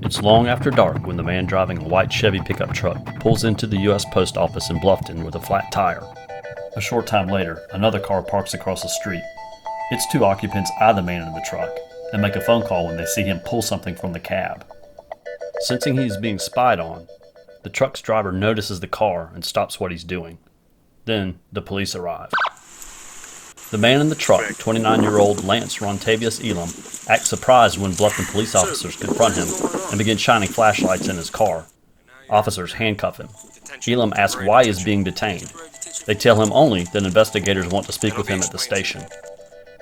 It's long after dark when the man driving a white Chevy pickup truck pulls into the U.S. Post Office in Bluffton with a flat tire. A short time later, another car parks across the street. Its two occupants eye the man in the truck and make a phone call when they see him pull something from the cab. Sensing he is being spied on, the truck's driver notices the car and stops what he's doing. Then the police arrive. The man in the truck, 29-year-old Lance Rontavius Elam, acts surprised when Bluffton police officers confront him and begin shining flashlights in his car. Officers handcuff him. Elam asks why he is being detained. They tell him only that investigators want to speak with him at the station.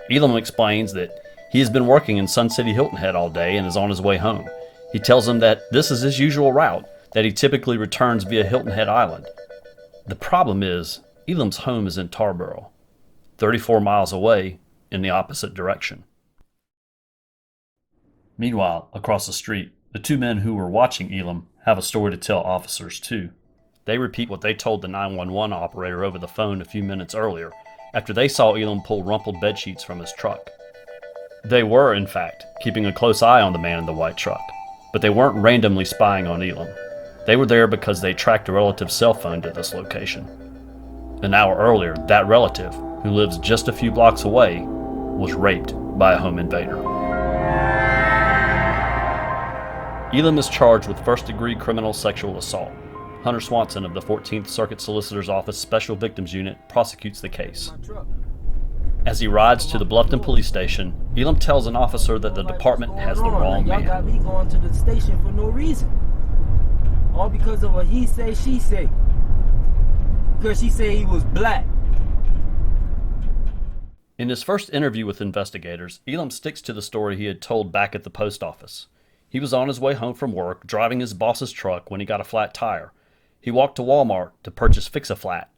Elam explains that he has been working in Sun City Hilton Head all day and is on his way home. He tells them that this is his usual route, that he typically returns via Hilton Head Island. The problem is, Elam's home is in Tarboro, 34 miles away in the opposite direction. Meanwhile, across the street, the two men who were watching Elam have a story to tell officers too. They repeat what they told the 911 operator over the phone a few minutes earlier, after they saw Elam pull rumpled bedsheets from his truck. They were, in fact, keeping a close eye on the man in the white truck, but they weren't randomly spying on Elam. They were there because they tracked a relative's cell phone to this location. An hour earlier, that relative, who lives just a few blocks away, was raped by a home invader. Elam is charged with first-degree criminal sexual assault. Hunter Swanson of the 14th Circuit Solicitor's Office Special Victims Unit prosecutes the case. As he rides to the Bluffton police station, Elam tells an officer that the department has the wrong man. Y'all got me going to the station for no reason. All because of a he say, she say. Because she said he was black. In his first interview with investigators, Elam sticks to the story he had told back at the post office. He was on his way home from work, driving his boss's truck when he got a flat tire. He walked to Walmart to purchase Fix-A-Flat.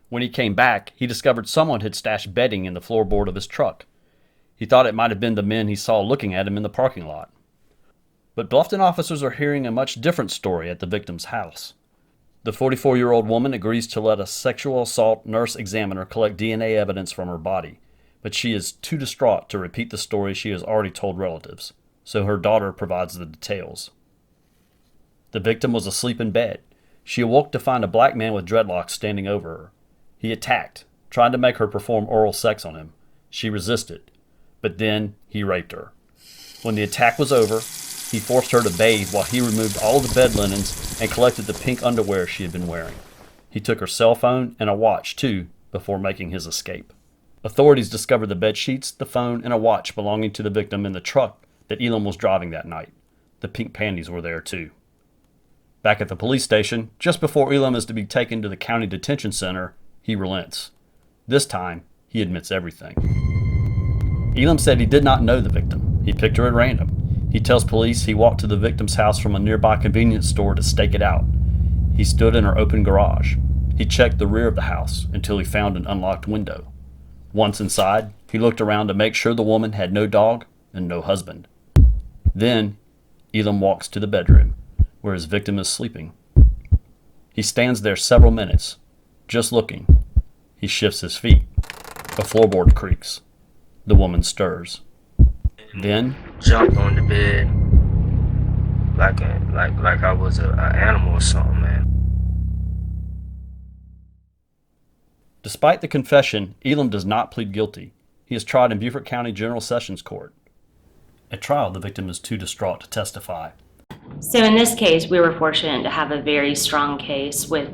When he came back, he discovered someone had stashed bedding in the floorboard of his truck. He thought it might have been the men he saw looking at him in the parking lot. But Bluffton officers are hearing a much different story at the victim's house. The 44-year-old woman agrees to let a sexual assault nurse examiner collect DNA evidence from her body, but she is too distraught to repeat the story she has already told relatives, so her daughter provides the details. The victim was asleep in bed. She awoke to find a black man with dreadlocks standing over her. He attacked, trying to make her perform oral sex on him. She resisted, but then he raped her. When the attack was over, he forced her to bathe while he removed all the bed linens and collected the pink underwear she had been wearing. He took her cell phone and a watch, too, before making his escape. Authorities discovered the bed sheets, the phone, and a watch belonging to the victim in the truck that Elam was driving that night. The pink panties were there, too. Back at the police station, just before Elam is to be taken to the county detention center, he relents. This time, he admits everything. Elam said he did not know the victim. He picked her at random. He tells police he walked to the victim's house from a nearby convenience store to stake it out. He stood in her open garage. He checked the rear of the house until he found an unlocked window. Once inside, he looked around to make sure the woman had no dog and no husband. Then, Elam walks to the bedroom, where his victim is sleeping. He stands there several minutes, just looking. He shifts his feet. A floorboard creaks. The woman stirs. Then, jumped on the bed like I was an animal or something, man. Despite the confession, Elam does not plead guilty. He is tried in Beaufort County General Sessions Court. At trial, the victim is too distraught to testify. So in this case, we were fortunate to have a very strong case with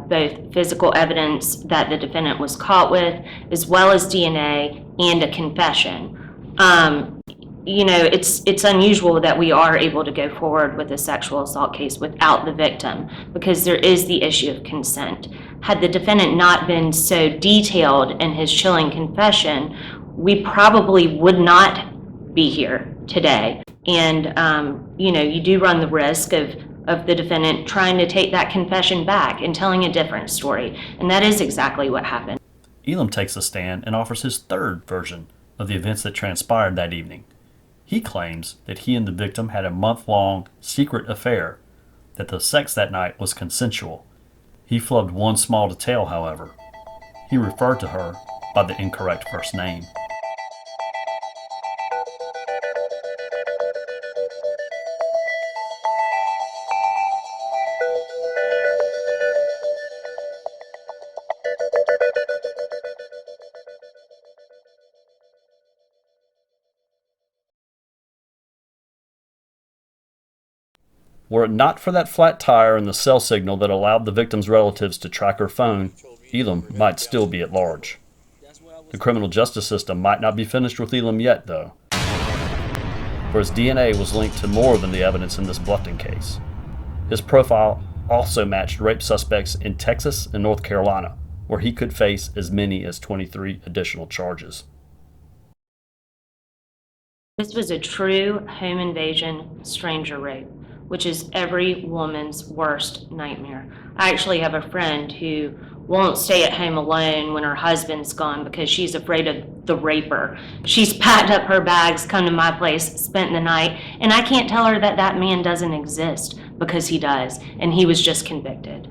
both physical evidence that the defendant was caught with, as well as DNA and a confession. It's unusual that we are able to go forward with a sexual assault case without the victim, because there is the issue of consent. Had the defendant not been so detailed in his chilling confession, we probably would not be here today. And, you do run the risk of the defendant trying to take that confession back and telling a different story. And that is exactly what happened. Elam takes a stand and offers his third version of the events that transpired that evening. He claims that he and the victim had a month-long secret affair, that the sex that night was consensual. He flubbed one small detail, however. He referred to her by the incorrect first name. Were it not for that flat tire and the cell signal that allowed the victim's relatives to track her phone, Elam might still be at large. The criminal justice system might not be finished with Elam yet, though, for his DNA was linked to more than the evidence in this Bluffton case. His profile also matched rape suspects in Texas and North Carolina, where he could face as many as 23 additional charges. This was a true home invasion, stranger rape, which is every woman's worst nightmare. I actually have a friend who won't stay at home alone when her husband's gone because she's afraid of the raper. She's packed up her bags, come to my place, spent the night, and I can't tell her that that man doesn't exist, because he does, and he was just convicted.